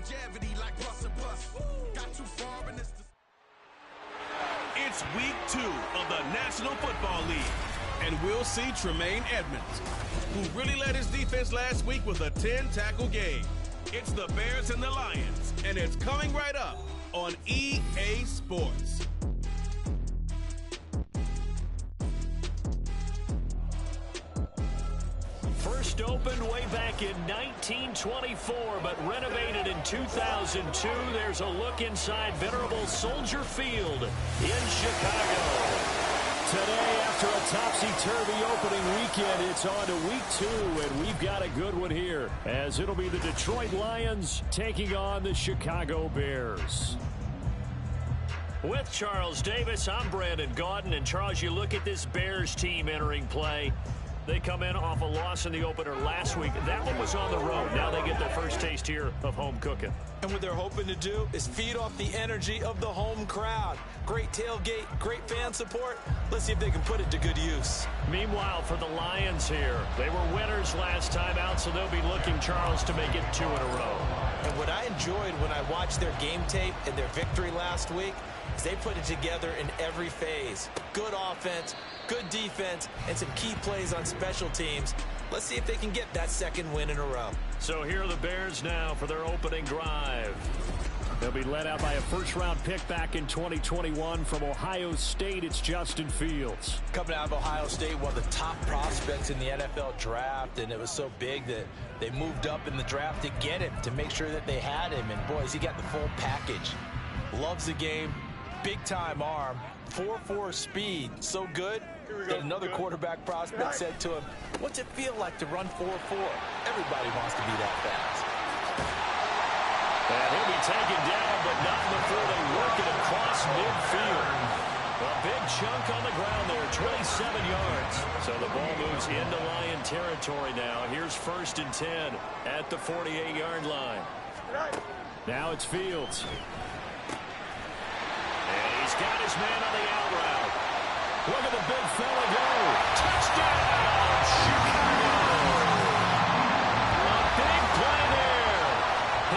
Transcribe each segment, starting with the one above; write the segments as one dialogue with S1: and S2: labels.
S1: longevity like bus and bus. Got too far and
S2: It's week 2 of the National Football League, and we'll see Tremaine Edmonds, who really led his defense last week with a 10-tackle game. It's the Bears and the Lions, and it's coming right up on EA Sports.
S3: First opened way back in 1924, but renovated in 2002. There's a look inside venerable Soldier Field in Chicago. Today, after a topsy-turvy opening weekend, it's on to week 2, and we've got a good one here, as it'll be the Detroit Lions taking on the Chicago Bears. With Charles Davis, I'm Brandon Gaudin, and Charles, you look at this Bears team entering play. They come in off a loss in the opener last week. That one was on the road. Now they get their first taste here of home cooking.
S4: And what they're hoping to do is feed off the energy of the home crowd. Great tailgate, great fan support. Let's see if they can put it to good use.
S3: Meanwhile, for the Lions here, they were winners last time out, so they'll be looking, Charles, to make it 2 in a row.
S4: And what I enjoyed when I watched their game tape and their victory last week is they put it together in every phase. Good offense, good defense, and some key plays on special teams. Let's see if they can get that second win in a row.
S3: So here are the Bears now for their opening drive. They'll be led out by a first-round pick back in 2021 from Ohio State. It's Justin Fields.
S4: Coming out of Ohio State, one of the top prospects in the NFL draft, and it was so big that they moved up in the draft to get him, to make sure that they had him. And, boys, he got the full package. Loves the game, big-time arm, 4.4 speed, so good that another quarterback prospect said to him, "What's it feel like to run 4.4? Everybody wants to be that fast."
S3: And he'll be taken down, but not before they work it across midfield. A big chunk on the ground there, 27 yards. So the ball moves into Lion territory now. Here's 1st and 10 at the 48-yard line. Now it's Fields. And he's got his man on the out route. Look at the big fella go. Touchdown, Chicago. A big play there.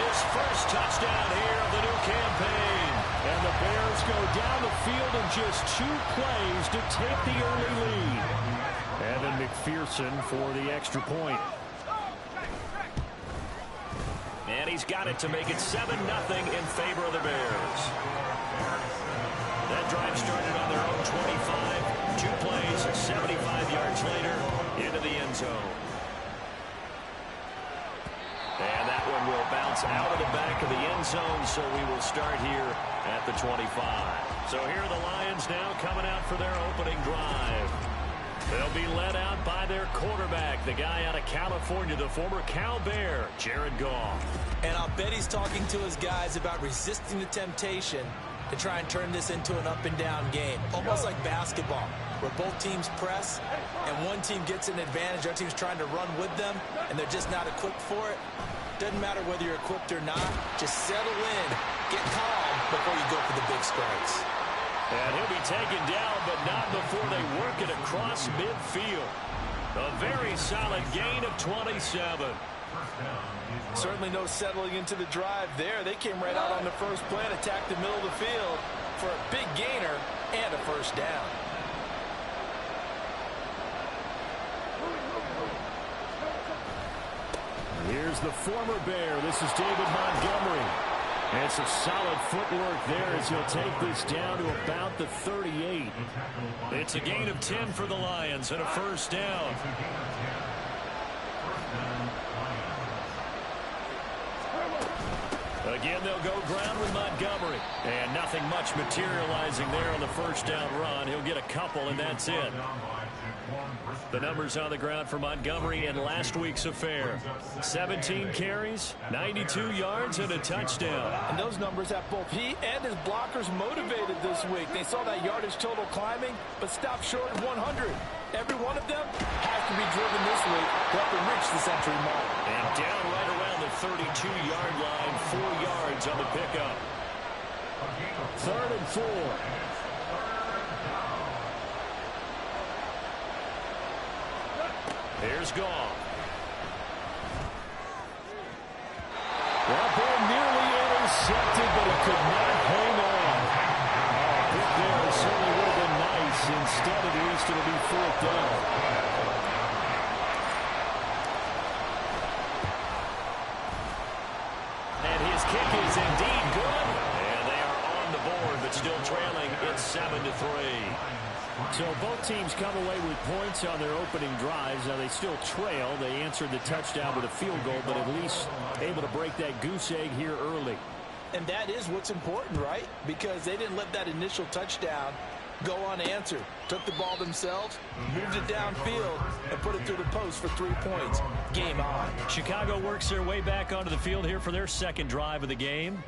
S3: His first touchdown here of the new campaign. And the Bears go down the field in just 2 plays to take the early lead. Evan McPherson for the extra point. And he's got it to make it 7-0 in favor of the Bears. That drive started on their own 25. 2 plays, 75 yards later, into the end zone. And that one will bounce out of the back of the end zone, so we will start here at the 25. So here are the Lions now coming out for their opening drive. They'll be led out by their quarterback, the guy out of California, the former Cal Bear, Jared Goff.
S4: And I'll bet he's talking to his guys about resisting the temptation to try and turn this into an up-and-down game, almost like basketball, where both teams press, and one team gets an advantage, the other team's trying to run with them, and they're just not equipped for it. Doesn't matter whether you're equipped or not, just settle in, get calm before you go for the big strikes.
S3: And he'll be taken down, but not before they work it across midfield. A very solid gain of 27.
S4: Certainly no settling into the drive there. They came right out on the first play and attacked the middle of the field for a big gainer and a first down.
S3: Here's the former Bear. This is David Montgomery. And some solid footwork there as he'll take this down to about the 38. It's a gain of 10 for the Lions and a first down. Again, they'll go ground with Montgomery. And nothing much materializing there on the first down run. He'll get a couple, and that's it. The numbers on the ground for Montgomery in last week's affair. 17 carries, 92 yards, and a touchdown.
S4: And those numbers have both he and his blockers motivated this week. They saw that yardage total climbing, but stopped short of 100. Every one of them has to be driven this week to help them reach the century mark.
S3: And down right around the 32-yard line, 4 yards on the pickup. 3rd and 4. Here's Goff. That ball nearly intercepted, but he could not hang on. A pick there certainly would have been nice. Instead, at least, it'll be 4th down. And his kick is indeed good. And they are on the board, but still trailing. It's 7-3. So both teams come away with points on their opening drives. Now they still trail. They answered the touchdown with a field goal, but at least able to break that goose egg here early.
S4: And that is what's important, right? Because they didn't let that initial touchdown go unanswered. Took the ball themselves, moved it downfield, and put it through the post for 3 points. Game on.
S3: Chicago works their way back onto the field here for their second drive of the game.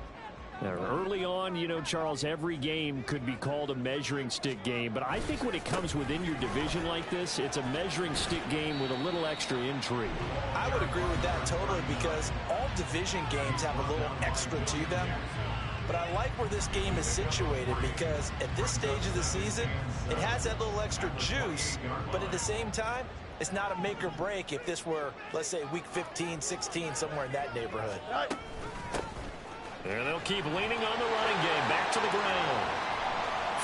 S3: Now, early on, you know, Charles, every game could be called a measuring stick game, but I think when it comes within your division like this, it's a measuring stick game with a little extra intrigue.
S4: I would agree with that totally, because all division games have a little extra to them. But I like where this game is situated, because at this stage of the season, it has that little extra juice, but at the same time, it's not a make or break if this were, let's say, week 15, 16, somewhere in that neighborhood.
S3: And they'll keep leaning on the running game. Back to the ground.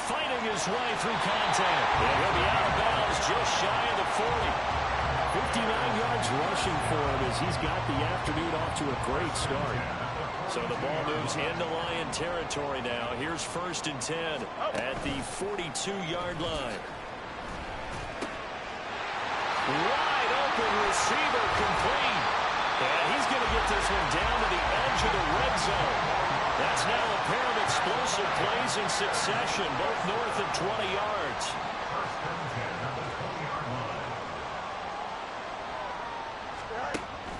S3: Fighting his way through contact. And he'll be out of bounds just shy of the 40. 59 yards rushing for him as he's got the afternoon off to a great start. So the ball moves into Lion territory now. Here's 1st and 10 at the 42-yard line. Wide open receiver complete. And he's going to get this one down to the edge of the red zone. That's now a pair of explosive plays in succession, both north of 20 yards.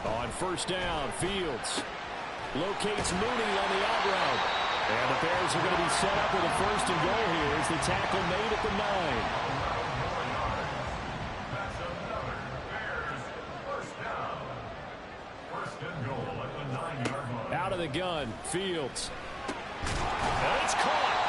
S3: On 1st down, Fields locates Mooney on the out route. And the Bears are going to be set up with a 1st and goal here as the tackle made at the 9. Out of the gun, Fields. And it's caught.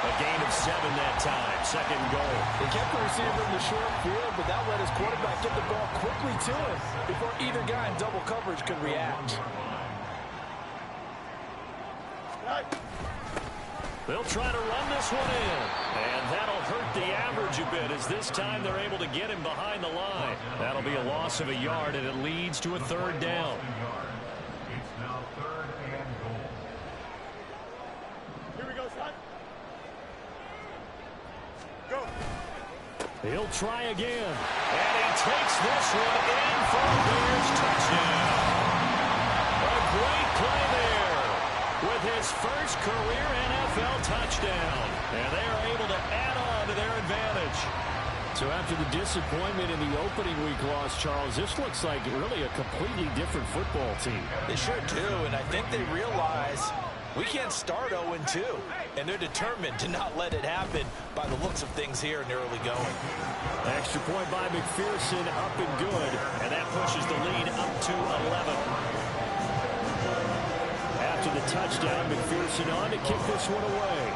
S3: A gain of 7 that time. 2nd and goal.
S4: They kept the receiver in the short field, but that let his quarterback get the ball quickly to him before either guy in double coverage could react.
S3: They'll try to run this one in. And that'll hurt the average a bit, as this time they're able to get him behind the line. That'll be a loss of a yard, and it leads to a 3rd down. He'll try again. And he takes this one in for a Bears touchdown. A great play there with his first career NFL touchdown. And they are able to add on to their advantage. So after the disappointment in the opening week loss, Charles, this looks like really a completely different football team.
S4: They sure do, and I think they realize we can't start 0-2, and they're determined to not let it happen by the looks of things here in the early going.
S3: Extra point by McPherson, up and good, and that pushes the lead up to 11. After the touchdown, McPherson on to kick this one away.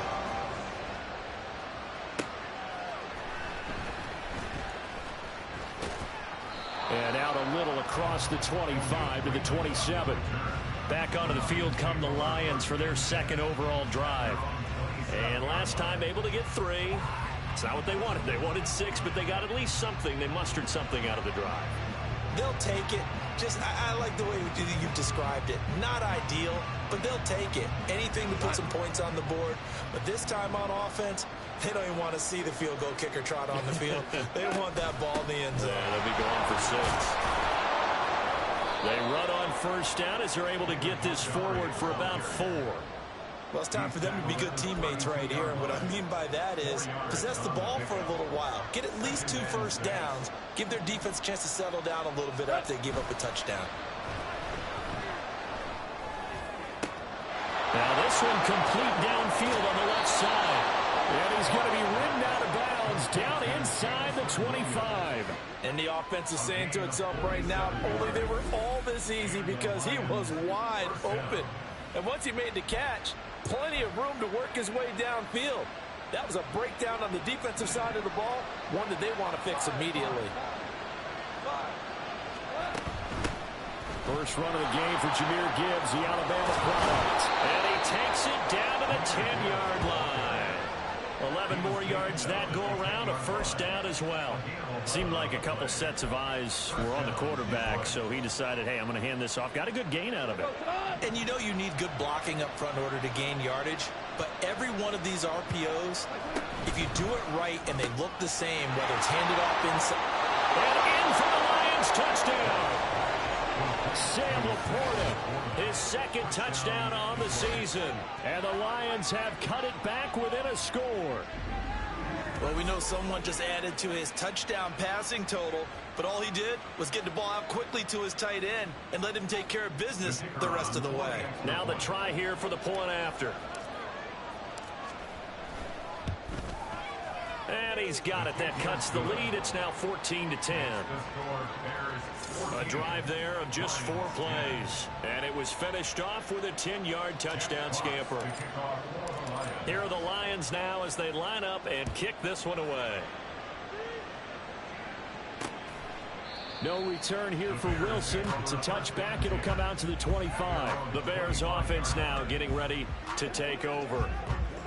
S3: And out a little across the 25 to the 27. Back onto the field come the Lions for their 2nd overall drive. And last time able to get 3. It's not what they wanted. They wanted 6, but they got at least something. They mustered something out of the drive.
S4: They'll take it. I like the way you've described it. Not ideal, but they'll take it. Anything to put some points on the board. But this time on offense, they don't even want to see the field goal kicker trot on the field. They want that ball in the end zone.
S3: Yeah, they'll be going for 6. They run on 1st down as they're able to get this forward for about 4.
S4: Well, it's time for them to be good teammates right here. And what I mean by that is possess the ball for a little while. Get at least 2 first downs. Give their defense a chance to settle down a little bit after they give up a touchdown.
S3: Now this one complete downfield on the left side. And he's going to be ridden out of bounds down inside the 25.
S4: And the offense is saying to itself right now, only they were all this easy because he was wide open. And once he made the catch, plenty of room to work his way downfield. That was a breakdown on the defensive side of the ball, one that they want to fix immediately.
S3: First run of the game for Jahmyr Gibbs, the Alabama product. And he takes yards that go around, a first down as well. Seemed like a couple sets of eyes were on the quarterback, so he decided, hey, I'm going to hand this off. Got a good gain out of it.
S4: And you know you need good blocking up front in order to gain yardage, but every one of these RPOs, if you do it right and they look the same, whether it's handed off inside.
S3: And in for the Lions, touchdown. Sam Laporta, his second touchdown on the season. And the Lions have cut it back within a score.
S4: Well, we know someone just added to his touchdown passing total, but all he did was get the ball out quickly to his tight end and let him take care of business the rest of the way.
S3: Now the try here for the point after. And he's got it. That cuts the lead. It's now 14-10. A drive there of just 4 plays. And it was finished off with a 10-yard touchdown scamper. Here are the Lions now as they line up and kick this one away. No return here for Wilson. It's a touchback. It'll come out to the 25. The Bears offense now getting ready to take over.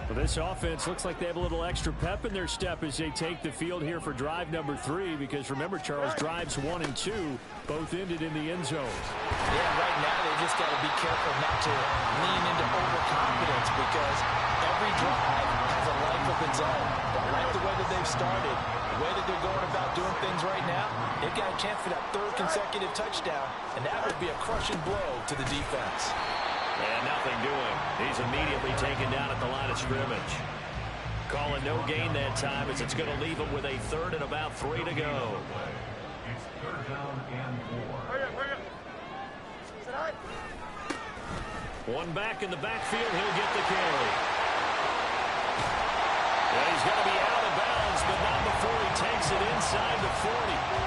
S3: Well, this offense looks like they have a little extra pep in their step as they take the field here for drive number 3, because remember, Charles, drives 1 and 2 both ended in the end zone.
S4: Yeah, right now they just got to be careful not to lean into overconfidence, because every drive has a life of its own. But I like the way that they've started, the way that they're going about doing things right now. They've got a chance for that 3rd consecutive touchdown, and that would be a crushing blow to the defense.
S3: And nothing doing. He's immediately taken down at the line of scrimmage. Calling no gain that time, as it's going to leave him with a 3rd and about 3 to go.
S1: It's 3rd down and 4.
S3: One back in the backfield. He'll get the carry. And he's going to be out of bounds, but not before he takes it inside the 40.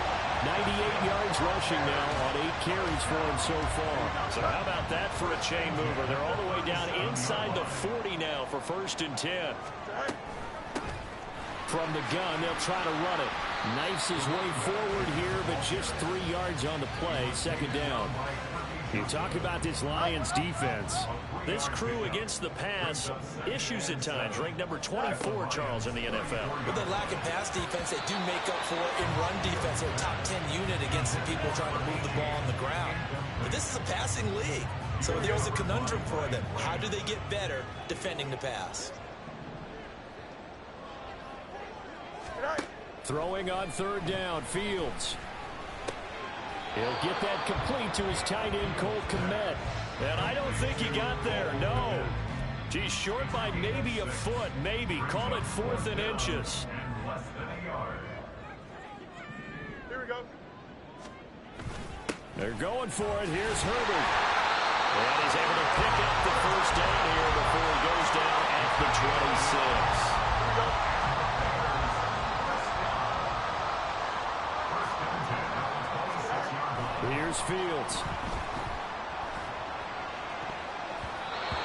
S3: 98 yards rushing now on 8 carries for him so far. So how about that for a chain mover? They're all the way down inside the 40 now for 1st and 10. From the gun, they'll try to run it. Knifes his way forward here, but just 3 yards on the play. 2nd down. You talk about this Lions defense. This crew against the pass, issues at times. Ranked number 24, Charles, in the NFL.
S4: With the lack of pass defense, they do make up for it in run defense. They're a top 10 unit against the people trying to move the ball on the ground. But this is a passing league, so there's a conundrum for them. How do they get better defending the pass?
S3: Throwing on 3rd down, Fields. He'll get that complete to his tight end, Cole Kmet. And I don't think he got there, no. He's short by maybe a foot, maybe. Call it 4th and inches.
S1: Here we go.
S3: They're going for it. Here's Herbert. And he's able to pick up the 1st down here before he goes down at the 26.
S1: Here we go.
S3: Here's Fields.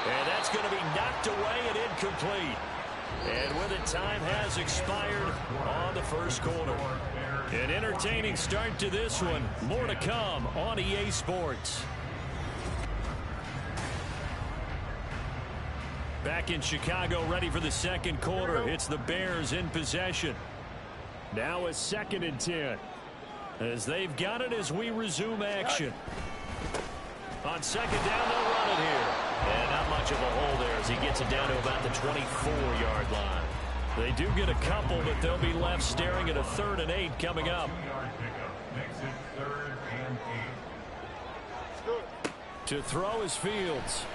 S3: And that's going to be knocked away and incomplete. And with it, time has expired on the 1st quarter. An entertaining start to this one. More to come on EA Sports. Back in Chicago, ready for the 2nd quarter. It's the Bears in possession. Now a 2nd and 10. As they've got it as we resume action. On 2nd down, they'll run it here. And not much of a hole there as he gets it down to about the 24-yard line. They do get a couple, but they'll be left staring at a 3rd and 8 coming up. To throw is Fields.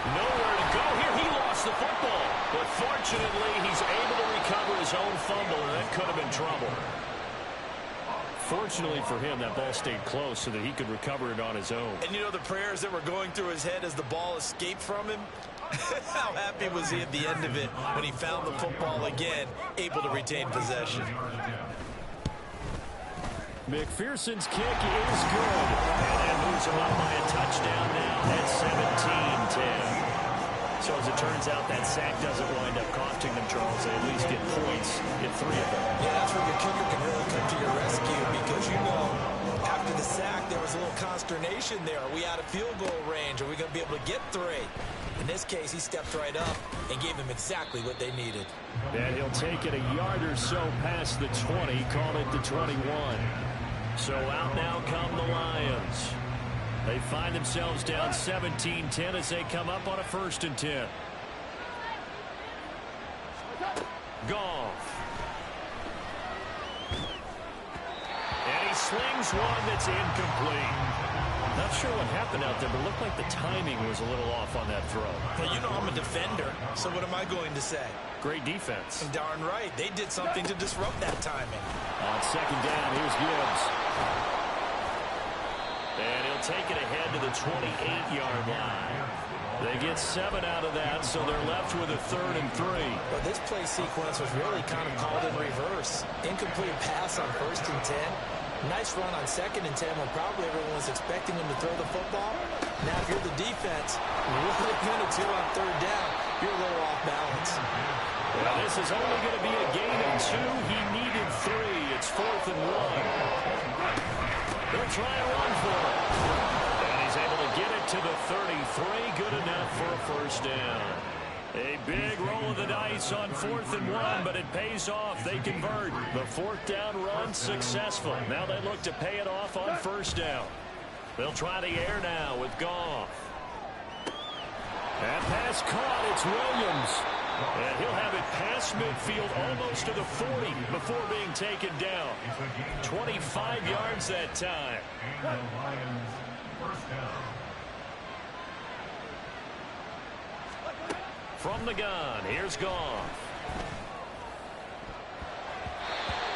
S3: Nowhere to go here. He lost the football. But fortunately, he's able to recover his own fumble, and that could have been trouble. Fortunately for him, that ball stayed close so that he could recover it on his own.
S4: And you know the prayers that were going through his head as the ball escaped from him? How happy was he at the end of it when he found the football again, able to retain possession?
S3: McPherson's kick is good. And that moves him up by a touchdown now at 17-10. So as it turns out, that sack doesn't wind up costing them, Charles. They at least get points in 3 of them.
S4: Yeah, that's where your kicker can really come to your rescue, because you know After the sack, there was a little consternation there. Are we out of field goal range? Are we going to be able to get 3? In this case, he stepped right up and gave them exactly what they needed.
S3: And he'll take it a yard or so past the 20, call it the 21. So out now come the Lions. They find themselves down 17-10 as they come up on a 1st and 10. Goff. And he slings one that's incomplete. Not sure what happened out there, but it looked like the timing was a little off on that throw.
S4: Well, you know I'm a defender, so what am I going to say?
S3: Great defense.
S4: Darn right. They did something to disrupt that timing.
S3: On 2nd down, here's Gibbs. And he'll take it ahead to the 28-yard line. They get 7 out of that, so they're left with a 3rd and 3.
S4: But this play sequence was really kind of called in reverse. Incomplete pass on 1st and 10. Nice run on 2nd and 10 when probably everyone was expecting him to throw the football. Now, if you're the defense, really minute 2 on 3rd down, you're a little off balance.
S3: Well, this is only going to be a gain of 2. He needed 3. It's 4th and 1. They'll try and run for it. And he's able to get it to the 33. Good enough for a 1st down. A big roll of the dice on 4th and 1, but it pays off. They convert. The 4th down run successful. Now they look to pay it off on 1st down. They'll try the air now with Goff. That pass caught. It's Williams. And he'll have it past midfield almost to the 40 before being taken down. 25 yards that time.
S1: And the Lions, 1st down.
S3: From the gun, here's Goff.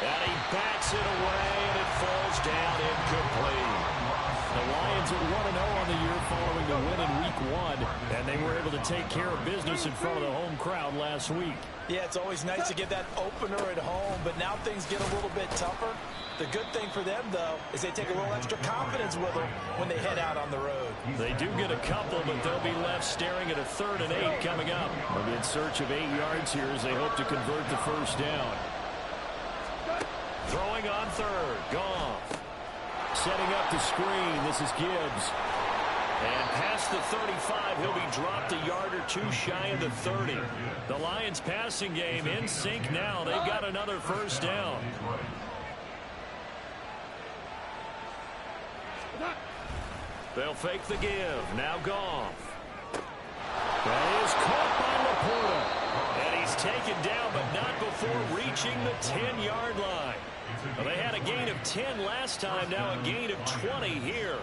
S3: And he bats it away, and it falls down incomplete. The Lions are 1-0 on the year following the win in Week 1, and they were able to take care of business in front of the home crowd last week.
S4: Yeah, it's always nice to get that opener at home, but now things get a little bit tougher. The good thing for them, though, is they take a little extra confidence with them when they head out on the road.
S3: They do get a couple, but they'll be left staring at a 3rd and 8 coming up. They'll be in search of 8 yards here as they hope to convert the 1st down. Throwing on 3rd, Goff. Setting up the screen, this is Gibbs. And past the 35, he'll be dropped a yard or 2 shy of the 30. The Lions passing game in sync now. They've got another 1st down. They'll fake the give. Now Goff. That is caught by Laporta. And he's taken down, but not before reaching the 10-yard line. Well, they had a gain of 10 last time, now a gain of 20 here.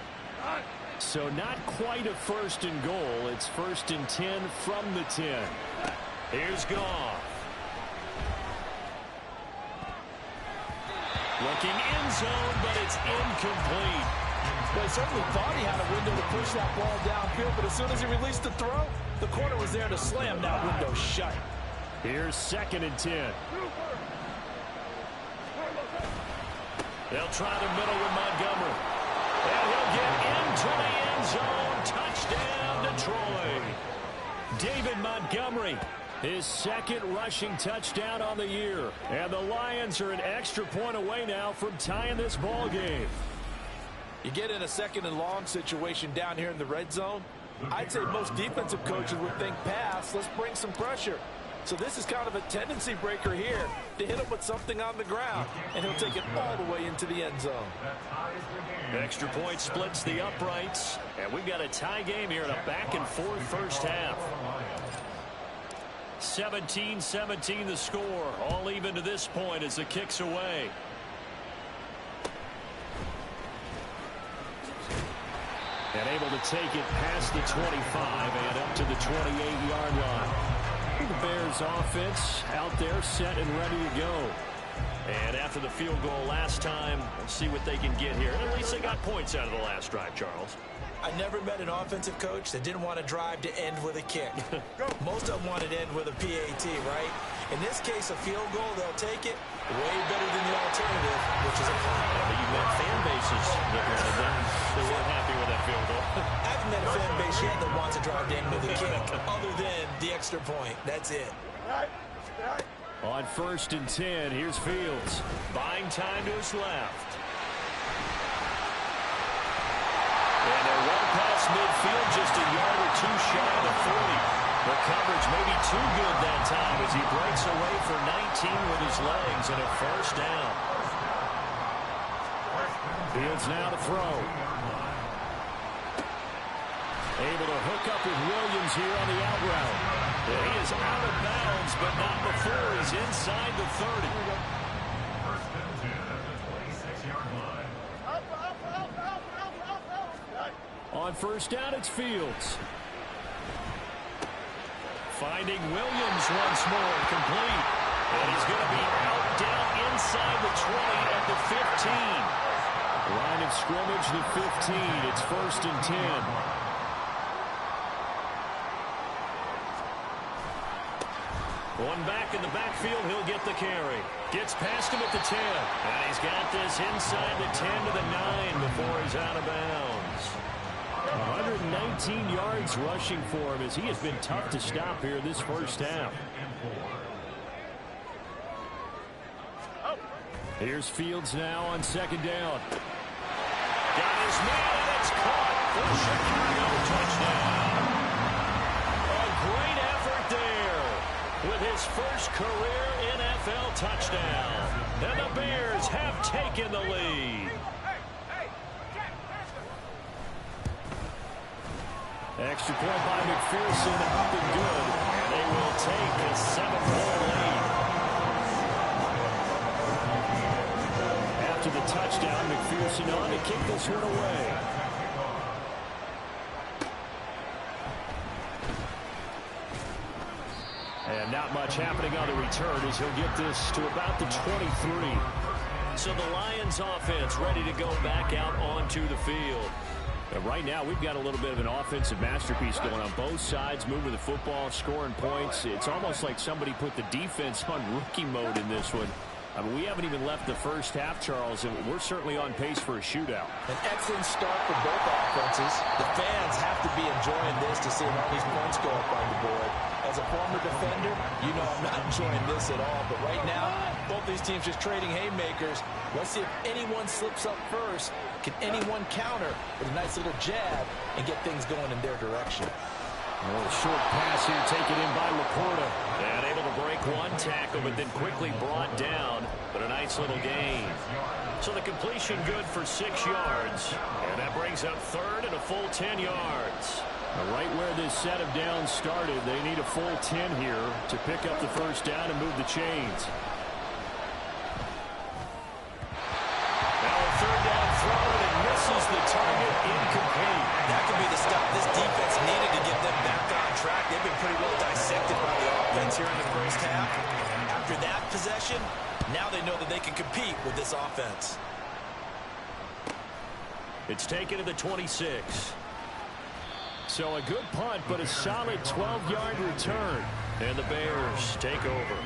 S3: So not quite a 1st and goal. It's 1st and 10 from the 10. Here's Goff. Looking end zone, but it's incomplete.
S5: Well, he certainly thought he had a window to push that ball downfield, but as soon as he released the throw, the corner was there to slam that window shut.
S3: Here's 2nd and 10. They'll try the middle with Montgomery. And he'll get into the end zone. Touchdown, Detroit. David Montgomery, his 2nd rushing touchdown on the year. And the Lions are an extra point away now from tying this ball game.
S5: You get in a 2nd and long situation down here in the red zone, I'd say most defensive coaches would think pass, let's bring some pressure. So this is kind of a tendency breaker here to hit him with something on the ground, and he'll take it all the way into the end zone.
S3: Extra point splits the uprights, and we've got a tie game here in a back-and-forth 1st half. 17-17 the score, all even to this point as the kick's away. And able to take it past the 25 and up to the 28-yard line. The Bears offense out there set and ready to go. And after the field goal last time, let's see what they can get here. At least they got points out of the last drive, Charles.
S4: I never met an offensive coach that didn't want to drive to end with a kick. Most of them wanted to end with a PAT, right? In this case, a field goal, they'll take it way better than the alternative, which is a punt.
S3: But you've got fan bases that weren't happy with that field goal.
S4: I haven't met a fan base yet that wants to drive to end with a kick, other than the extra point. That's it.
S3: On 1st and 10, here's Fields. Buying time to his left. past midfield, just a yard or two shy of the 40. The coverage may be too good that time as he breaks away for 19 with his legs and a first down. Fields now to throw. Able to hook up with Williams here on the out route. And he is out of bounds, but not before he's inside the 30.
S1: First and 10 at the 26-yard line.
S3: On first down, it's Fields. Finding Williams once more, complete. And he's going to be out down inside the 20 at the 15. Line of scrimmage, the 15. It's first and 10. One back in the backfield, he'll get the carry. Gets past him at the 10. And he's got this inside the 10 to the 9 before he's out of bounds. 119 yards rushing for him as he has been tough to stop here this first half. Here's Fields now on second down. Got his man, and it's caught for Chicago touchdown. A great effort there with his first career NFL touchdown. And the Bears have taken the lead. Extra point by McPherson, up and good. They will take a 7-point lead. After the touchdown, McPherson on to kick this one away. And not much happening on the return as he'll get this to about the 23. So the Lions offense ready to go back out onto the field. Right now, we've got a little bit of an offensive masterpiece going on both sides, moving the football, scoring points. It's almost like somebody put the defense on rookie mode in this one. I mean, we haven't even left the first half, Charles, and we're certainly on pace for a shootout.
S4: An excellent start for both offenses. The fans have to be enjoying this to see all these points go up on the board. As a former defender, you know I'm not enjoying this at all. But right now, both these teams just trading haymakers. Let's see if anyone slips up first. Can anyone counter with a nice little jab and get things going in their direction?
S3: A little short pass here taken in by Laporta. And able to break one tackle, but then quickly brought down. But a nice little gain. So the completion good for 6 yards. And that brings up third and a full 10 yards. Right where this set of downs started, they need a full 10 here to pick up the first down and move the chains. Now a third down throw, and it misses the target, incomplete.
S4: That could be the stop this defense needed to get them back on track. They've been pretty well dissected by the offense here in the first half. After that possession, now they know that they can compete with this offense.
S3: It's taken to the 26. So a good punt, but a solid 12-yard return. And the Bears take over.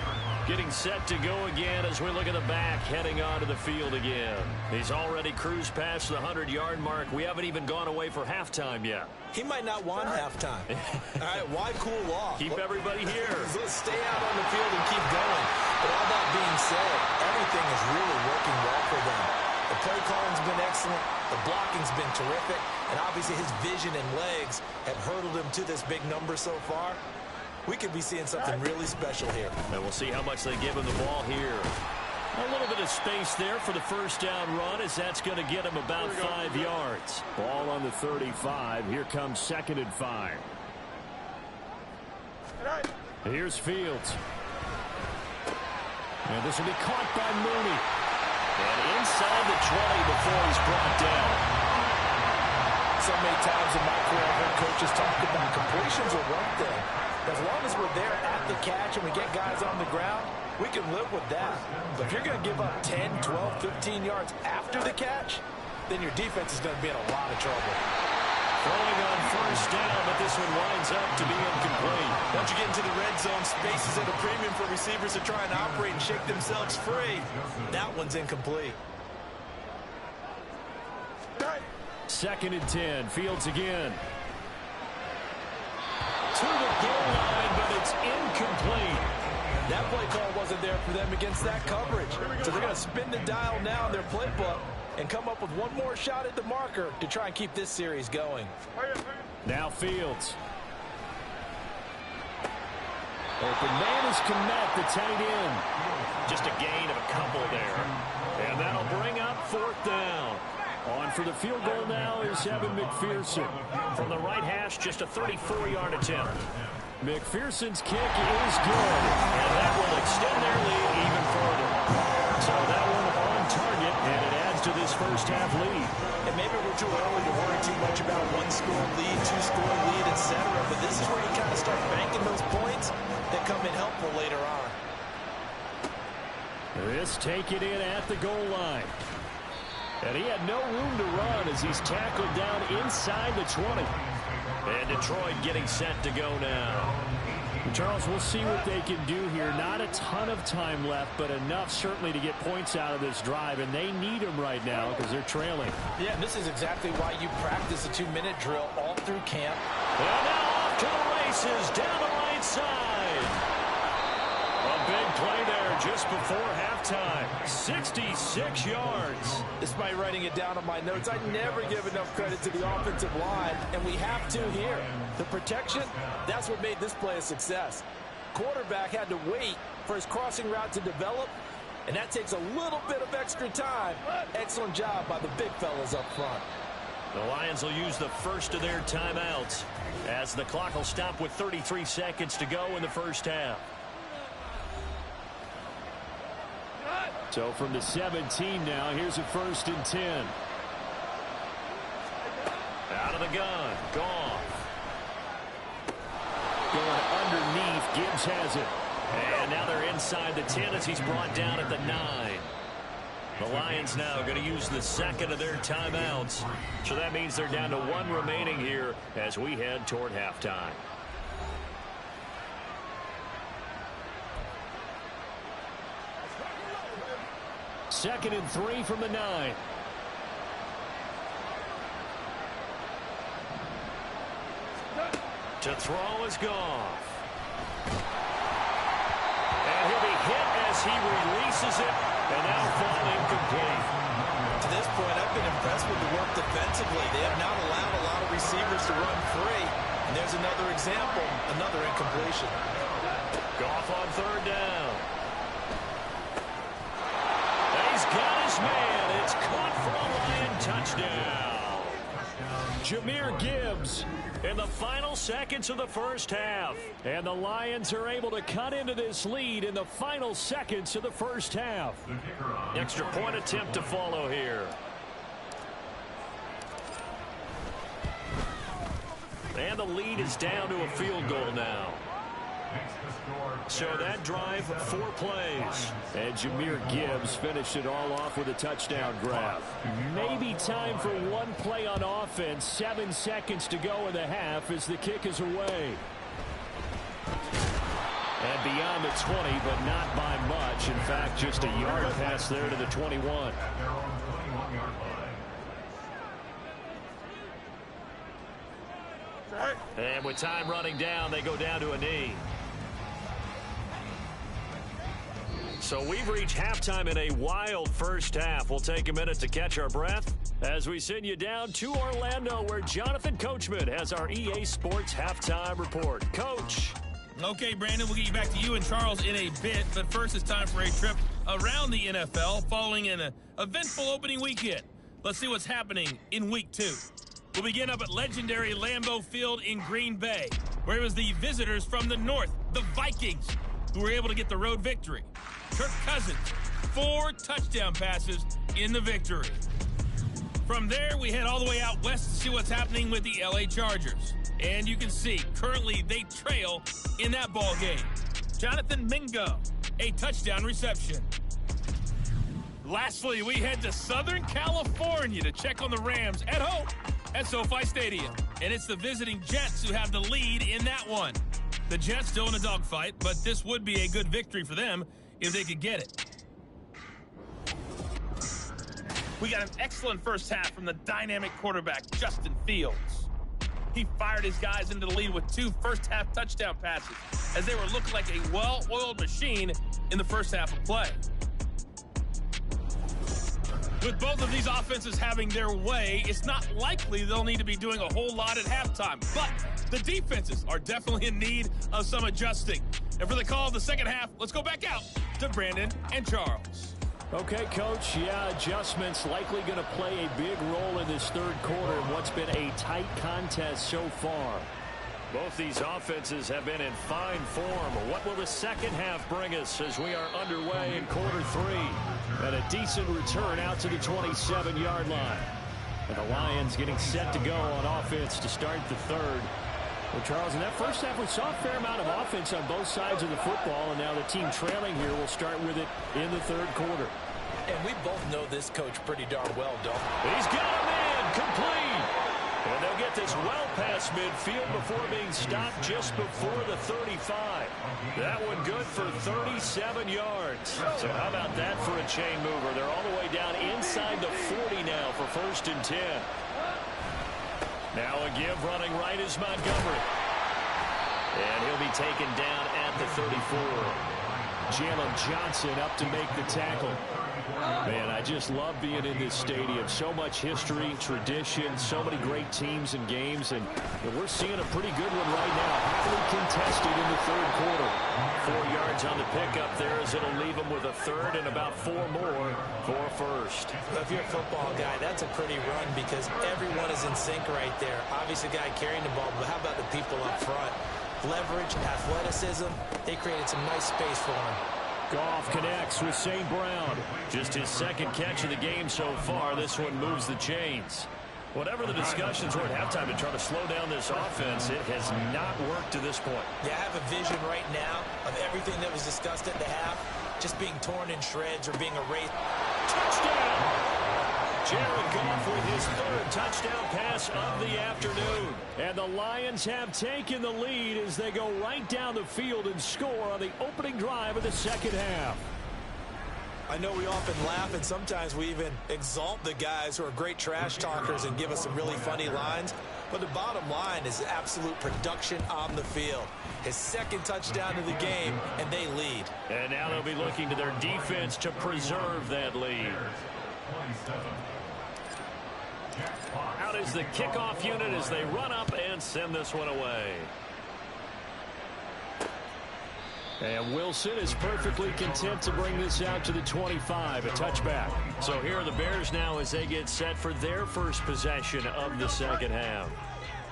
S3: Getting set to go again as we look at the back, heading onto the field again. He's already cruised past the 100-yard mark. We haven't even gone away for halftime yet.
S4: He might not want halftime. All right, why cool off?
S3: Keep everybody here.
S4: Let's stay out on the field and keep going. But all that being said, everything is really working well for them. The play calling's been excellent. The blocking's been terrific. And obviously his vision and legs have hurdled him to this big number so far. We could be seeing something really special here.
S3: And we'll see how much they give him the ball here. A little bit of space there for the first down run as that's going to get him about 5 yards. Ball on the 35. Here comes 2nd and 5. Here's Fields. And this will be caught by Mooney. And inside the 20 before he's brought down.
S4: So many times in my career, I've heard coaches talk about completions are one thing. As long as we're there at the catch and we get guys on the ground, we can live with that. But if you're going to give up 10, 12, 15 yards after the catch, then your defense is going to be in a lot of trouble.
S3: Throwing on first down, but this one winds up to be incomplete.
S4: Once you get into the red zone, space is at a premium for receivers to try and operate and shake themselves free. That one's incomplete.
S3: 2nd and 10. Fields again. To the goal line, but it's incomplete.
S4: That play call wasn't there for them against that coverage. So they're going to spin the dial now in their playbook and come up with one more shot at the marker to try and keep this series going.
S3: Now Fields. Open man is Kmet, the tight end. Just a gain of a couple there. And that'll bring up 4th down. On for the field goal now is Evan McPherson. From the right hash, just a 34-yard attempt. McPherson's kick is good. And that will extend their lead even further. So that one on target, and it adds to this first half lead.
S4: And maybe we're too early to worry too much about one-score lead, two-score lead, etc. But this is where you kind of start banking those points that come in helpful later on.
S3: This take it in at the goal line. And he had no room to run as he's tackled down inside the 20. And Detroit getting set to go now. Charles, we'll see what they can do here. Not a ton of time left, but enough certainly to get points out of this drive. And they need them right now because they're trailing.
S4: Yeah, and this is exactly why you practice a 2-minute drill all through camp.
S3: And now off to the races down the right side. A big play there just before halftime. 66 yards.
S4: Despite writing it down on my notes, I never give enough credit to the offensive line, and we have to here. The protection, that's what made this play a success. Quarterback had to wait for his crossing route to develop, and that takes a little bit of extra time. Excellent job by the big fellas up front.
S3: The Lions will use the first of their timeouts as the clock will stop with 33 seconds to go in the first half. So from the 17 now, here's a 1st and 10. Out of the gun, Goff. Going underneath, Gibbs has it. And now they're inside the 10 as he's brought down at the 9. The Lions now going to use the second of their timeouts. So that means they're down to 1 remaining here as we head toward halftime. Second and 3 from the 9. To throw is Goff. And he'll be hit as he releases it, and that'll fall incomplete.
S4: To this point, I've been impressed with the work defensively. They have not allowed a lot of receivers to run free. And there's another example, another incompletion.
S3: Goff on 3rd down. He's got his man. It's caught for a Lion touchdown. Jahmyr Gibbs in the final seconds of the first half. And the Lions are able to cut into this lead in the final seconds of the first half. Extra point attempt to follow here. And the lead is down to a field goal now. So that drive, 4 plays. And Jahmyr Gibbs finished it all off with a touchdown grab. Maybe time for 1 play on offense. 7 seconds to go in the half as the kick is away. And beyond the 20, but not by much. In fact, just a yard pass there to the 21. And with time running down, they go down to a knee. So we've reached halftime in a wild first half. We'll take a minute to catch our breath as we send you down to Orlando, where Jonathan Coachman has our EA Sports halftime report. Coach.
S6: Okay, Brandon, we'll get you back to you and Charles in a bit. But first, it's time for a trip around the NFL following an eventful opening weekend. Let's see what's happening in Week 2. We'll begin up at legendary Lambeau Field in Green Bay, where it was the visitors from the north, the Vikings, who were able to get the road victory. Kirk Cousins, 4 touchdown passes in the victory. From there, we head all the way out west to see what's happening with the LA Chargers. And you can see, currently, they trail in that ball game. Jonathan Mingo, a touchdown reception. Lastly, we head to Southern California to check on the Rams at home at SoFi Stadium. And it's the visiting Jets who have the lead in that one. The Jets still in a dogfight, but this would be a good victory for them if they could get it. We got an excellent first half from the dynamic quarterback, Justin Fields. He fired his guys into the lead with 2 first-half touchdown passes as they were looking like a well-oiled machine in the first half of play. With both of these offenses having their way, it's not likely they'll need to be doing a whole lot at halftime. But the defenses are definitely in need of some adjusting. And for the call of the second half, let's go back out to Brandon and Charles.
S3: Okay, Coach, yeah, adjustments likely going to play a big role in this third quarter in what's been a tight contest so far. Both these offenses have been in fine form. What will the second half bring us as we are underway in quarter three? And a decent return out to the 27-yard line. And the Lions getting set to go on offense to start the third. Well, Charles, in that first half, we saw a fair amount of offense on both sides of the football, and now the team trailing here will start with it in the third quarter.
S4: And we both know this coach pretty darn well, don't we?
S3: He's got a man complete. And they'll get this well past midfield before being stopped just before the 35. That one good for 37 yards. So how about that for a chain mover? They're all the way down inside the 40 now for 1st and 10. Now a give running right is Montgomery. And he'll be taken down at the 34. Jalen Johnson up to make the tackle. Man, I just love being in this stadium. So much history, tradition, so many great teams and games, and we're seeing a pretty good one right now. Heavily contested in the third quarter. 4 yards on the pickup there as it'll leave them with a third and about 4 more for first.
S4: If you're a football guy, that's a pretty run because everyone is in sync right there. Obviously, the guy carrying the ball, but how about the people up front? Leverage, athleticism, they created some nice space for him.
S3: Goff connects with St. Brown. Just his second catch of the game so far. This one moves the chains. Whatever the discussions were at halftime to try to slow down this offense, it has not worked to this point.
S4: Yeah, I have a vision right now of everything that was discussed at the half just being torn in shreds or being erased.
S3: Touchdown! Jared Goff with his third touchdown pass of the afternoon. And the Lions have taken the lead as they go right down the field and score on the opening drive of the second half.
S4: I know we often laugh and sometimes we even exalt the guys who are great trash talkers and give us some really funny lines. But the bottom line is absolute production on the field. His second touchdown of the game, and they lead.
S3: And now they'll be looking to their defense to preserve that lead. Out is the kickoff unit as they run up and send this one away. And Wilson is perfectly content to bring this out to the 25, a touchback. So here are the Bears now as they get set for their first possession of the second half.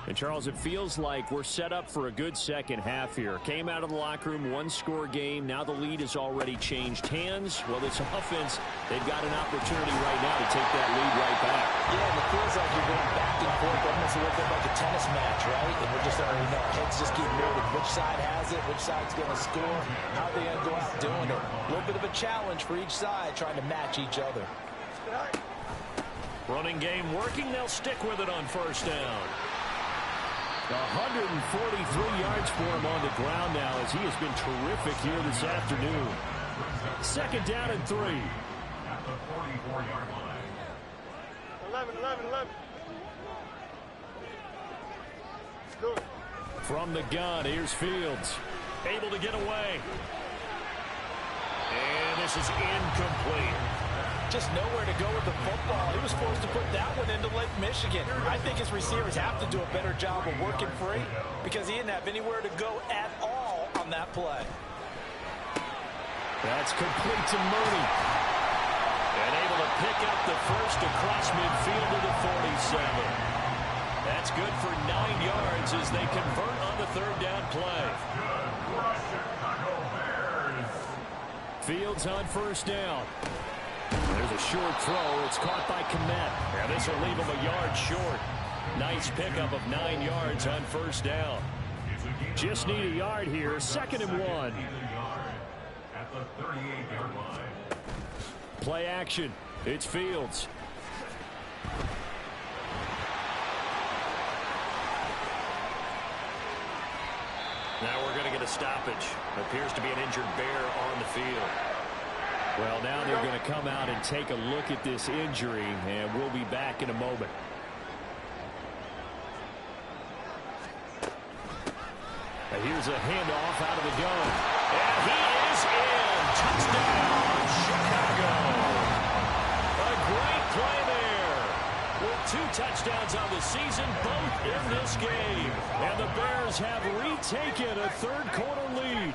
S3: And, Charles, it feels like we're set up for a good second half here. Came out of the locker room, one-score game. Now the lead has already changed hands. Well, this offense, they've got an opportunity right now to take that lead right back.
S4: Yeah, and it feels like you're going back and forth, almost a little bit like a tennis match, right? And we're just already know heads just keep moving. Which side has it? Which side's going to score? How are they going to go out doing it? A little bit of a challenge for each side, trying to match each other.
S3: Running game working. They'll stick with it on first down. 143 yards for him on the ground now as he has been terrific here this afternoon. Second down and 3.
S1: At the 44-yard line.
S7: 11. Good.
S3: From the gun, here's Fields. Able to get away. And this is incomplete.
S4: Just nowhere to go with the football. He was forced to put that one into Lake Michigan. I think his receivers have to do a better job of working free because he didn't have anywhere to go at all on that play.
S3: That's complete to Mooney. And able to pick up the first across midfield to the 47. That's good for 9 yards as they convert on the third down play. Fields on first down. There's a short throw. It's caught by Kmet. And this will leave him a yard short. Nice pickup of 9 yards on first down. Just need a yard here. 2nd and 1.
S1: At the 38-yard line.
S3: Play action. It's Fields. Now we're going to get a stoppage. Appears to be an injured Bear on the field. Well, now they're going to come out and take a look at this injury, and we'll be back in a moment. Now here's a handoff out of the gun. And he is in. Touchdown, Chicago. A great play there. With 2 touchdowns on the season, both in this game. And the Bears have retaken a third-quarter lead.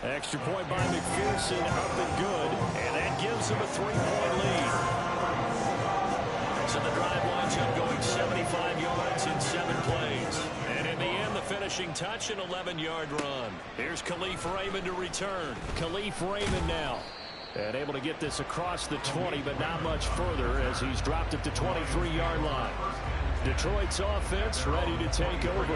S3: Extra point by McPherson, up and good. And that gives them a 3-point lead. So the drive winds up going 75 yards in 7 plays. And in the end, the finishing touch, an 11-yard run. Here's Khalif Raymond to return. Khalif Raymond now. And able to get this across the 20, but not much further as he's dropped it to 23-yard line. Detroit's offense ready to take over.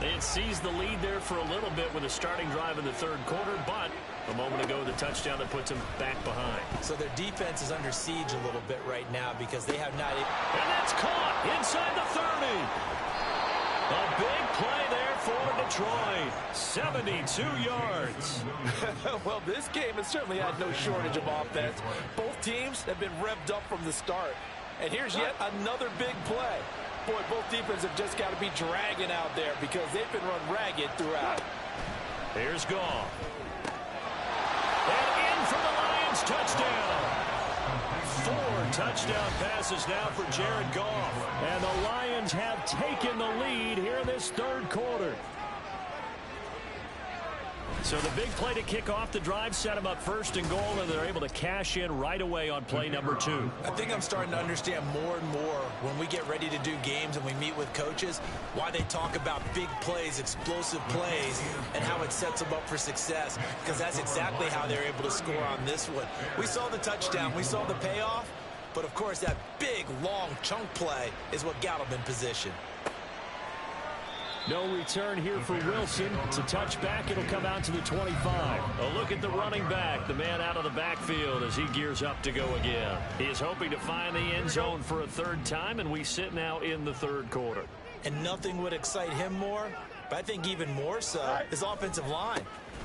S3: They had seized the lead there for a little bit with a starting drive in the third quarter, but a moment ago, the touchdown that puts them back behind.
S4: So their defense is under siege a little bit right now because they have not...
S3: And that's caught inside the 30. A big play there for Detroit. 72 yards.
S5: Well, this game has certainly had no shortage of offense. Both teams have been revved up from the start. And here's yet another big play. Boy, both defenses have just got to be dragging out there because they've been run ragged throughout.
S3: Here's Goff. And in for the Lions touchdown. 4 touchdown passes now for Jared Goff. And the Lions have taken the lead here in this third quarter. So the big play to kick off the drive set them up first and goal, and they're able to cash in right away on play number 2.
S4: I think I'm starting to understand more and more when we get ready to do games and we meet with coaches why they talk about big plays, explosive plays, and how it sets them up for success, because that's exactly how they're able to score on this one. We saw the touchdown. We saw the payoff. But, of course, that big, long chunk play is what got them in position.
S3: No return here for Wilson. It's a touchback. It'll come out to the 25. A look at the running back, the man out of the backfield as he gears up to go again. He is hoping to find the end zone for a third time, and we sit now in the third quarter.
S4: And nothing would excite him more, but I think even more so, his offensive line.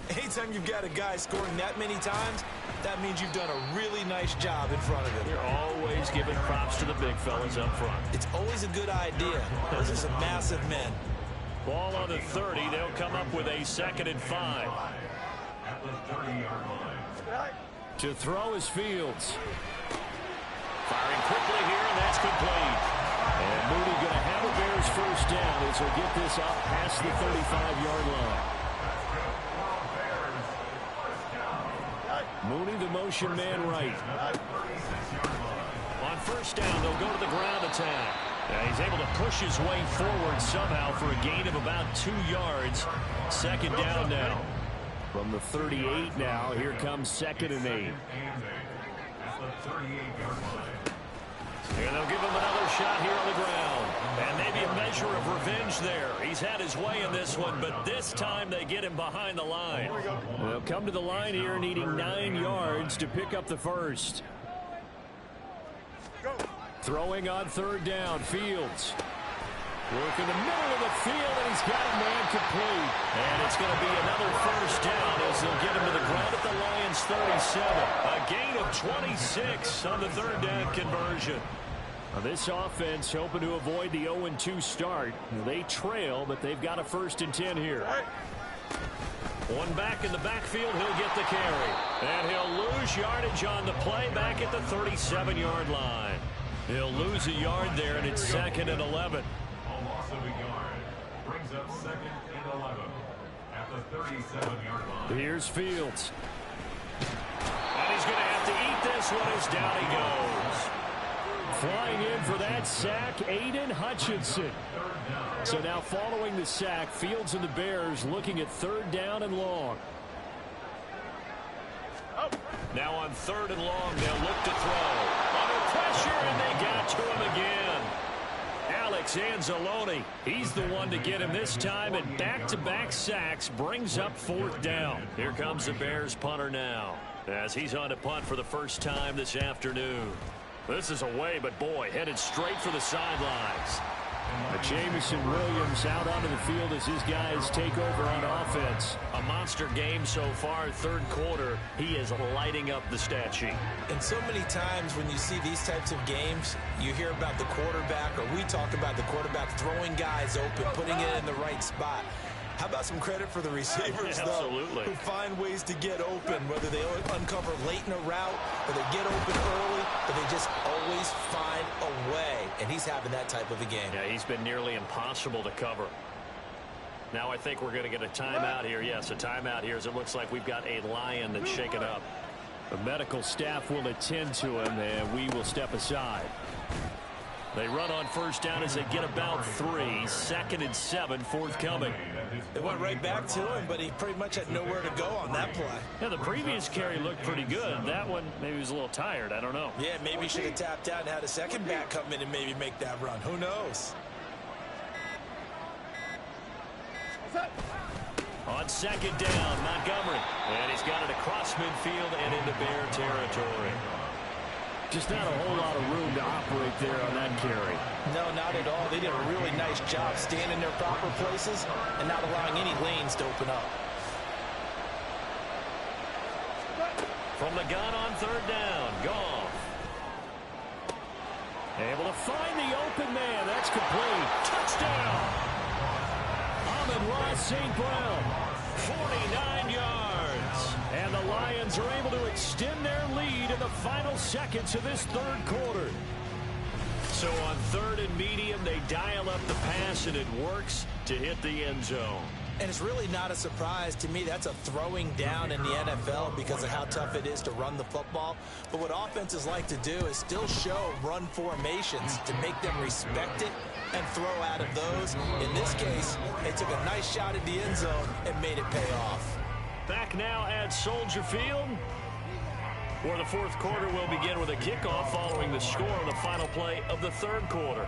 S4: Anytime you've got a guy scoring that many times, that means you've done a really nice job in front of him.
S3: You're always giving props to the big fellas up front.
S4: It's always a good idea. Those are some massive men.
S3: Ball on the 30. They'll come up with a 2nd and 5.
S1: At the 30-yard line.
S3: To throw is Fields. Firing quickly here, and that's complete. And Mooney going to have a Bears first down as he'll get this up past the 35-yard line. Mooney, the motion man right. On first down, they'll go to the ground attack. He's able to push his way forward somehow for a gain of about 2 yards. 2nd down now. From the 38 now, here comes 2nd and 8.
S1: At the 38-yard line.
S3: And they'll give him another shot here on the ground. And maybe a measure of revenge there. He's had his way in this one, but this time they get him behind the line. They'll come to the line here needing 9 yards to pick up the first. Throwing on 3rd down, Fields. Work in the middle of the field, and he's got a man complete. And it's going to be another first down as they'll get him to the ground at the Lions 37. A gain of 26 on the 3rd down conversion. Now this offense hoping to avoid the 0-2 start. They trail, but they've got a 1st and 10 here. One back in the backfield, he'll get the carry. And he'll lose yardage on the play back at the 37-yard line. He'll lose a yard there, and it's 2nd and 11.
S1: A loss of a yard brings up 2nd and 11 at the 37-yard line.
S3: Here's Fields. And he's going to have to eat this one as down he goes. Flying in for that sack, Aiden Hutchinson. So now following the sack, Fields and the Bears looking at 3rd down and long. Now on 3rd and long, they'll look to throw. Under pressure, and they got to him again. Alex Anzalone, he's the one to get him this time, and back-to-back sacks brings up 4th down. Here comes the Bears punter now, as he's on to punt for the first time this afternoon. This is away, but boy, headed straight for the sidelines. Jamison Williams out onto the field as his guys take over on offense. A monster game so far, 3rd quarter. He is lighting up the stat sheet.
S4: And so many times when you see these types of games, you hear about the quarterback, or we talk about the quarterback throwing guys open, putting it in the right spot.
S5: How about some credit for the receivers, though,
S3: Absolutely.
S5: who find ways to get open, whether they uncover late in a route, or they get open early, but they just always find a way. And he's having that type of a game.
S3: Yeah, he's been nearly impossible to cover. Now I think we're going to get a timeout here. Yes, a timeout here as it looks like we've got a Lion that's shaken up.
S7: The medical staff will attend to him, and we will step aside.
S3: They run on first down as they get about 3. 2nd and 7 forthcoming.
S5: They went right back to him, but he pretty much had nowhere to go on that play.
S3: Yeah, the previous carry looked pretty good. That one, maybe he was a little tired. I don't know.
S5: Yeah, maybe he should have tapped out and had a second back come in and maybe make that run. Who knows?
S3: On 2nd down, Montgomery. And he's got it across midfield and into Bear territory.
S7: Just not a whole lot of room to operate there on that carry.
S5: No, not at all. They did a really nice job staying in their proper places and not allowing any lanes to open up.
S3: From the gun on 3rd down, Goff.
S7: Able to find the open man. That's complete. Touchdown. Amon-Ra St. Brown.
S3: 49 yards.
S7: And the Lions are able to extend their lead in the final seconds of this 3rd quarter.
S3: So on 3rd and medium, they dial up the pass, and it works to hit the end zone.
S5: And it's really not a surprise to me. That's a throwing down in the NFL because of how tough it is to run the football. But what offenses like to do is still show run formations to make them respect it and throw out of those. In this case, they took a nice shot at the end zone and made it pay off.
S3: Back now at Soldier Field, where the 4th quarter will begin with a kickoff following the score on the final play of the 3rd quarter.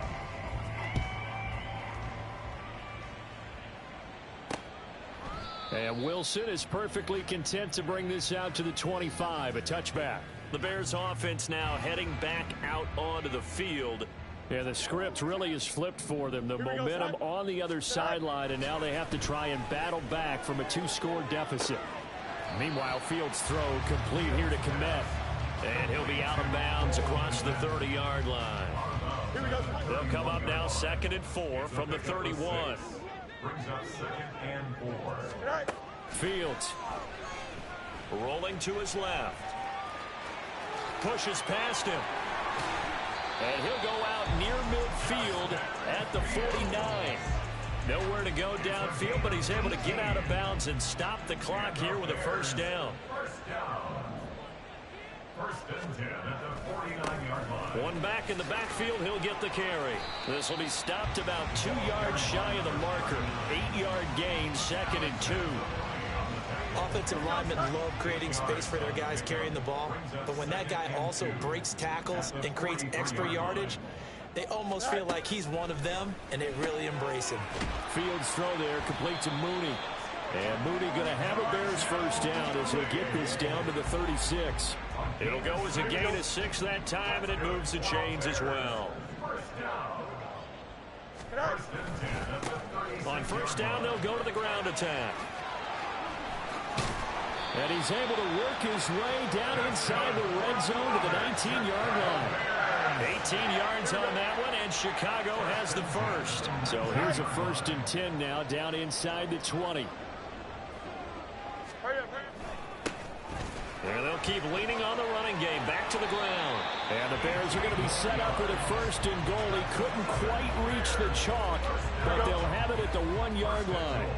S7: And Wilson is perfectly content to bring this out to the 25, a touchback.
S3: The Bears offense now heading back out onto the field.
S7: Yeah, the script really is flipped for them. The momentum on the other sideline, and now they have to try and battle back from a 2-score deficit. Meanwhile, Fields' throw complete here to Kmet.
S3: And he'll be out of bounds across the 30-yard line. They'll come up now 2nd and 4 from the 31.
S1: Brings up 2nd and 4.
S3: Fields rolling to his left. Pushes past him. And he'll go out near midfield at the 49. Nowhere to go downfield, but he's able to get out of bounds and stop the clock here with a 1st down.
S1: 1st and 10 at the 49-yard line.
S3: One back in the backfield, he'll get the carry. This will be stopped about 2 yards shy of the marker. 8-yard gain, 2nd and 2.
S5: Offensive linemen love creating space for their guys carrying the ball, but when that guy also breaks tackles and creates extra yardage, they almost feel like he's one of them, and they really embrace him.
S7: Fields' throw there complete to Mooney. And Mooney going to have a Bears 1st down as they get this down to the 36.
S3: It'll go as a gain of 6 that time, and it moves the chains as well. On 1st down, they'll go to the ground attack.
S7: And he's able to work his way down inside the red zone to the 19-yard line.
S3: 18 yards on that one, and Chicago has the 1st.
S7: So here's a 1st and 10 now down inside the 20.
S3: And they'll keep leaning on the running game. Back to the ground.
S7: And the Bears are going to be set up with a 1st and goal. He couldn't quite reach the chalk, but they'll have it at the 1-yard line.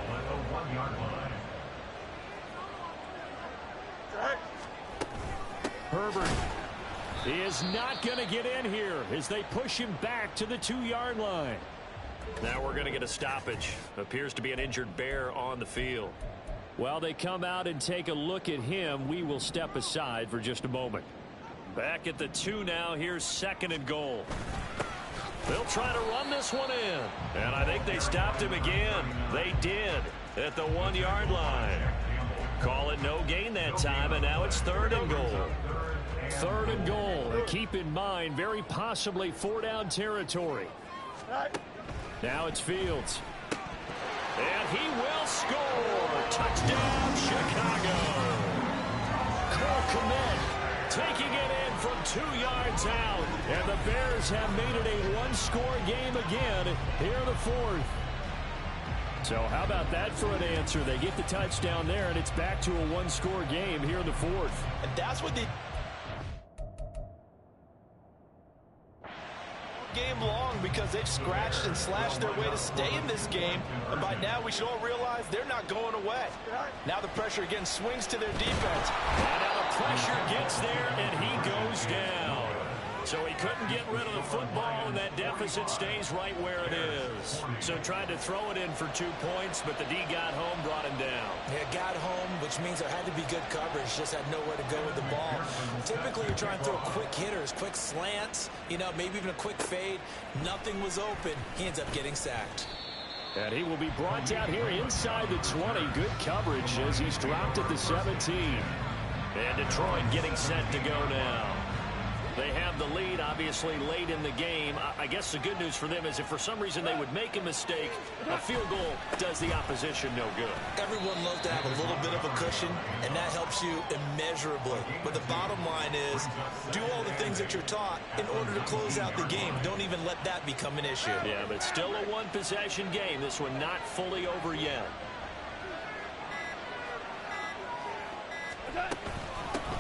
S7: Herbert is not going to get in here as they push him back to the 2-yard line.
S3: Now we're going to get a stoppage. Appears to be an injured Bear on the field.
S7: While they come out and take a look at him, we will step aside for just a moment.
S3: Back at the 2 now. Here's 2nd and goal. They'll try to run this one in. And I think they stopped him again. They did at the 1-yard line. Call it no gain that time, and now it's 3rd and goal.
S7: 3rd and goal. Keep in mind, very possibly 4-down territory. Now it's Fields.
S3: And he will score. Touchdown, Chicago.
S7: Cole Kmet taking it in from 2 yards out. And the Bears have made it a 1-score game again here in the 4th. So how about that for an answer? They get the touchdown there, and it's back to a one-score game here in the fourth.
S5: And that's what the game long, because they've scratched and slashed their way to stay in this game. And by now, we should all realize they're not going away. Now the pressure again swings to their defense.
S7: And now the pressure gets there, and he goes down. So he couldn't get rid of the football, and that deficit stays right where it is. So tried to throw it in for 2 points, but the D got home, brought him down.
S4: Yeah, got home, which means there had to be good coverage. Just had nowhere to go with the ball. Typically, you're trying to throw quick hitters, quick slants, maybe even a quick fade. Nothing was open. He ends up getting sacked.
S7: And he will be brought down here inside the 20. Good coverage as he's dropped at the 17. And Detroit getting set to go now. They have the lead, obviously, late in the game. I guess the good news for them is if for some reason they would make a mistake, a field goal does the opposition no good.
S4: Everyone loves to have a little bit of a cushion, and that helps you immeasurably. But the bottom line is, do all the things that you're taught in order to close out the game. Don't even let that become an issue.
S7: Yeah, but still a one-possession game. This one not fully over yet.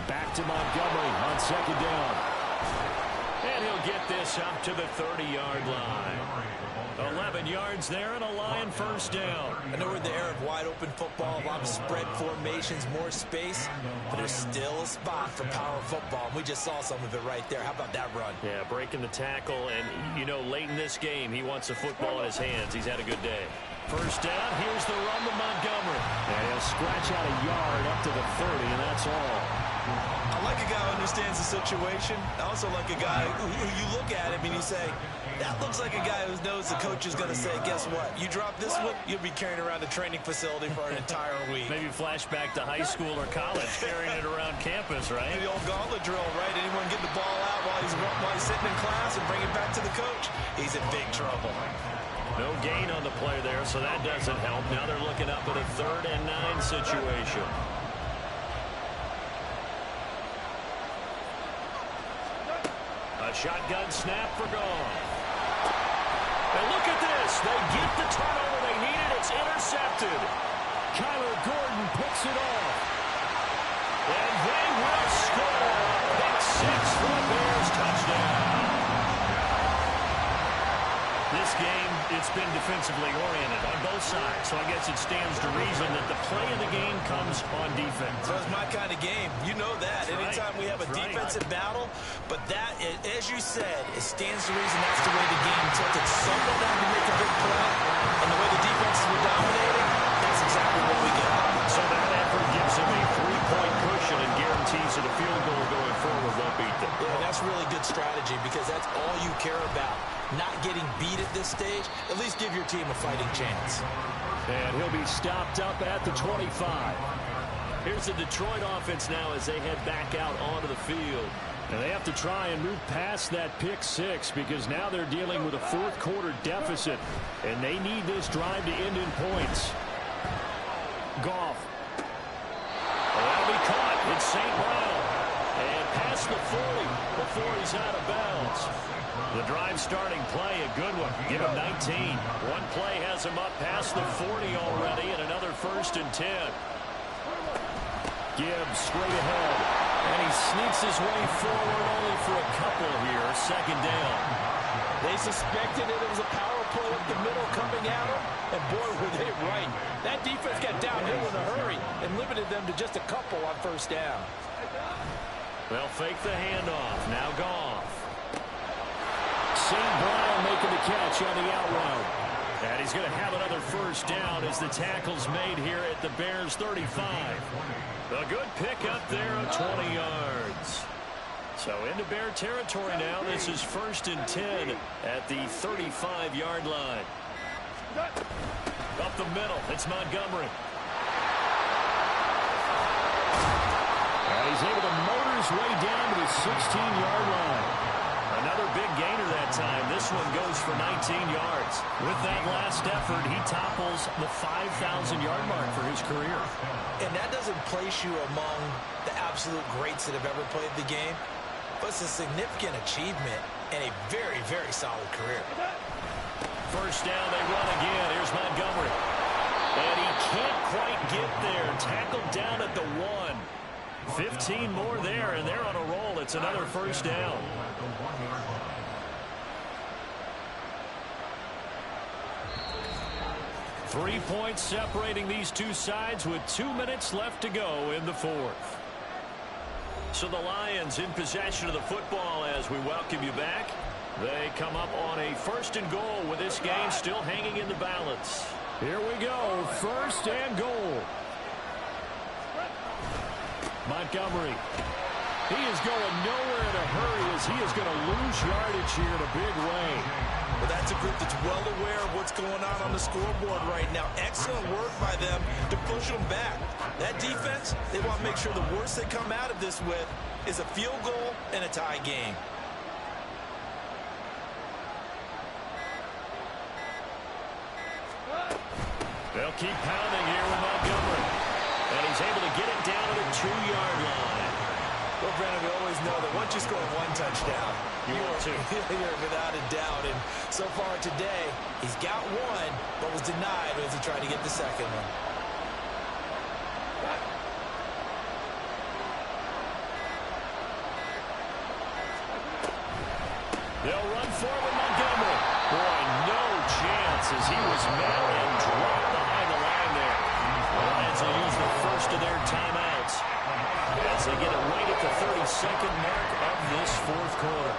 S7: Back to Montgomery on second down. And he'll get this up to the 30-yard line. 11 yards there and a Lion first down.
S4: I know we're in the era of wide-open football, a lot of spread formations, more space, but there's still a spot for power football, and we just saw some of it right there. How about that run?
S7: Yeah, breaking the tackle, and, late in this game, he wants the football in his hands. He's had a good day. First down, here's the run to Montgomery. And he'll scratch out a yard up to the 30, and that's all.
S5: I like a guy who understands the situation. I also like a guy who you look at him and you say, that looks like a guy who knows the coach is going to say, guess what? You drop this one, you'll be carrying around a training facility for an entire week.
S7: Maybe flashback to high school or college, carrying it around campus, right?
S5: The old gauntlet drill, right? Anyone get the ball out while he's sitting in class and bring it back to the coach? He's in big trouble.
S7: No gain on the play there, so that doesn't help. Now they're looking up at a 3rd and 9 situation. A shotgun snap for Goff. And look at this. They get the turnover they needed. It's intercepted. Kyler Gordon picks it off. And they will score. That's 6 for the Bears. Touchdown. This game, it's been defensively oriented on both sides, so I guess it stands to reason that the play of the game comes on defense.
S5: So it's my kind of game. You know that. Anytime we have a defensive battle, but that, as you said, it stands to reason that's the way the game tilted. Someone had to make a big play, and the way the defenses were dominating, that's exactly what we get.
S7: So that effort gives them a 3-point cushion and guarantees that a field goal going forward won't beat them.
S4: Yeah, that's really good strategy because that's all you care about. Not getting beat at this stage, at least give your team a fighting chance.
S7: And he'll be stopped up at the 25. Here's the Detroit offense now as they head back out onto the field. And they have to try and move past that pick 6 because now they're dealing with a 4th quarter deficit. And they need this drive to end in points. Goff. That'll be caught. It's St. Brown. And past the 40 before he's out of bounds. The drive starting play, a good one. Give him 19. One play has him up past the 40 already, and another 1st and 10. Gibbs straight ahead. And he sneaks his way forward only for a couple here. 2nd down.
S5: They suspected it was a power play up the middle coming at him, and boy, were they right. That defense got downhill in a hurry and limited them to just a couple on 1st down.
S7: They'll fake the handoff. Now Goff. St. Brown making the catch on the out route. And he's going to have another 1st down as the tackle's made here at the Bears 35. A good pickup there of 20 yards. So into Bear territory now. This is 1st and 10 at the 35-yard line. Up the middle, it's Montgomery. And he's able to motor his way down to the 16-yard line. Another big gainer that time. This one goes for 19 yards. With that last effort, he topples the 5,000-yard mark for his career.
S4: And that doesn't place you among the absolute greats that have ever played the game, but it's a significant achievement and a very, very solid career.
S7: 1st down, they run again. Here's Montgomery. quite get there. Tackled down at the 1. 15 more there, and they're on a roll. It's another first down. 3 points separating these two sides with 2 minutes left to go in the fourth. So the Lions in possession of the football as we welcome you back. They come up on a 1st and goal with this game still hanging in the balance. Here we go, 1st and goal. Montgomery. He is going nowhere in a hurry as he is going to lose yardage here in a big way.
S4: Well, that's a group that's well aware of what's going on the scoreboard right now. Excellent work by them to push them back. That defense, they want to make sure the worst they come out of this with is a field goal and a tie game.
S7: They'll keep pounding here with Montgomery. And he's able to get it down to the 2-yard line.
S4: Well, Brandon, we always know that once you score 1 touchdown,
S7: you're
S4: without a doubt. And so far today, he's got 1, but was denied as he tried to get the second one.
S7: They'll run forward Montgomery. Boy, no chance as he was met and dropped behind the line there. The Lions will use the first of their timeouts as they get it right at the 32nd mark of this fourth quarter.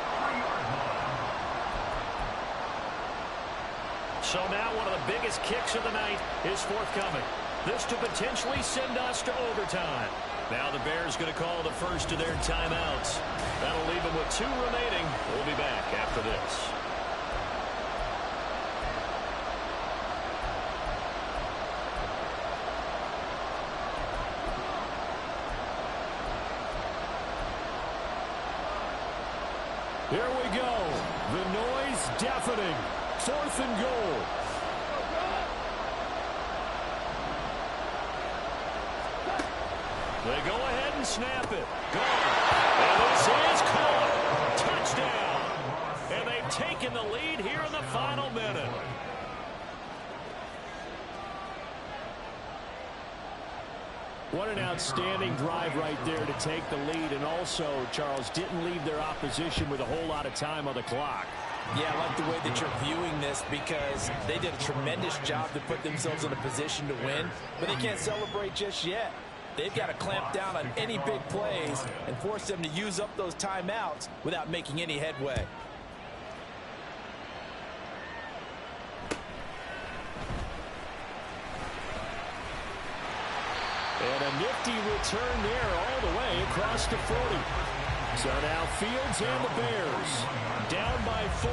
S7: So now one of the biggest kicks of the night is forthcoming. This to potentially send us to overtime. Now the Bears going to call the first of their timeouts. That'll leave them with 2 remaining. We'll be back after this. Here we go. The noise deafening. 4th and goal. They go ahead and snap it. Gone. And this is caught. Touchdown. And they've taken the lead here in the final minute. What an outstanding drive right there to take the lead. And also, Charles, didn't leave their opposition with a whole lot of time on the clock.
S4: Yeah, I like the way that you're viewing this because they did a tremendous job to put themselves in a position to win, but they can't celebrate just yet. They've got to clamp down on any big plays and force them to use up those timeouts without making any headway.
S7: And a nifty return there all the way across the 40. So now Fields and the Bears down by 4,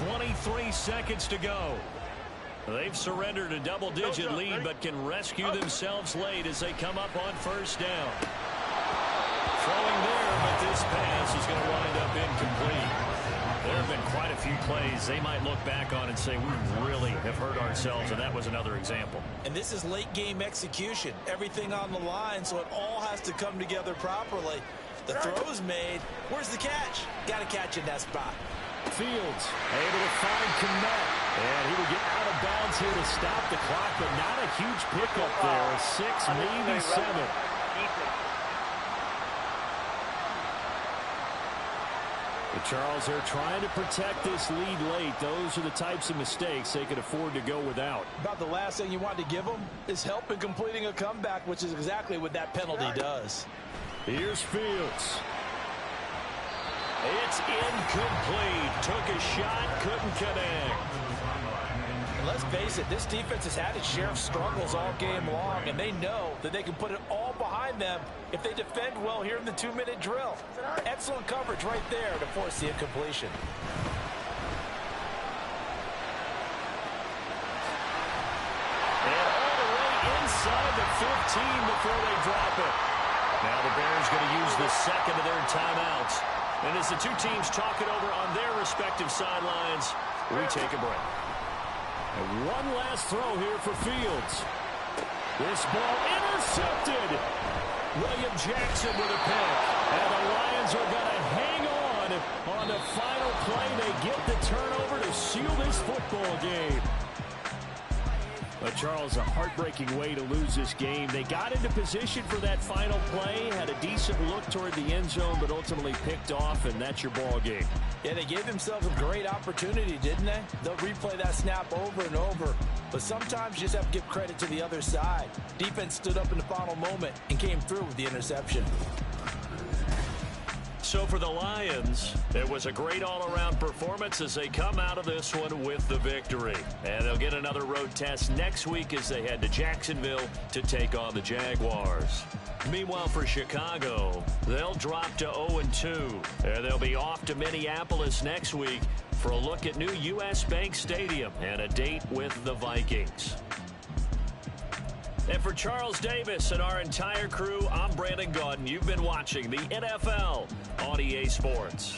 S7: 23 seconds to go. They've surrendered a double-digit lead but can rescue themselves late as they come up on 1st down. Throwing there, but this pass is going to wind up incomplete. There have been quite a few plays they might look back on and say, we really have hurt ourselves, and that was another example.
S4: And this is late-game execution. Everything on the line, so it all has to come together properly. The throw's made. Where's the catch? Got to catch in that spot.
S7: Fields able to find Kmet. And he will get out of bounds here to stop the clock, but not a huge pickup there. 6, maybe 7. But Charles, they're trying to protect this lead late. Those are the types of mistakes they could afford to go without.
S4: About the last thing you want to give them is help in completing a comeback, which is exactly what that penalty does.
S7: Here's Fields. It's incomplete. Took a shot, couldn't connect.
S4: And let's face it, this defense has had its share of struggles all game long, and they know that they can put it all behind them if they defend well here in the 2-minute drill. Excellent coverage right there to force the incompletion.
S7: And all the way inside the 15 before they drop it. Now the Bears going to use the second of their timeouts. And as the two teams talk it over on their respective sidelines, we take a break. And one last throw here for Fields. This ball intercepted. William Jackson with a pick. And the Lions are going to hang on the final play. They get the turnover to seal this football game. But Charles, a heartbreaking way to lose this game. They got into position for that final play, had a decent look toward the end zone, but ultimately picked off, and that's your ball game.
S4: Yeah, they gave themselves a great opportunity, didn't they? They'll replay that snap over and over. But sometimes you just have to give credit to the other side. Defense stood up in the final moment and came through with the interception.
S7: So for the Lions, it was a great all-around performance as they come out of this one with the victory. And they'll get another road test next week as they head to Jacksonville to take on the Jaguars. Meanwhile, for Chicago, they'll drop to 0-2. And they'll be off to Minneapolis next week for a look at new U.S. Bank Stadium and a date with the Vikings. And for Charles Davis and our entire crew, I'm Brandon Gaudin. You've been watching the NFL on EA Sports.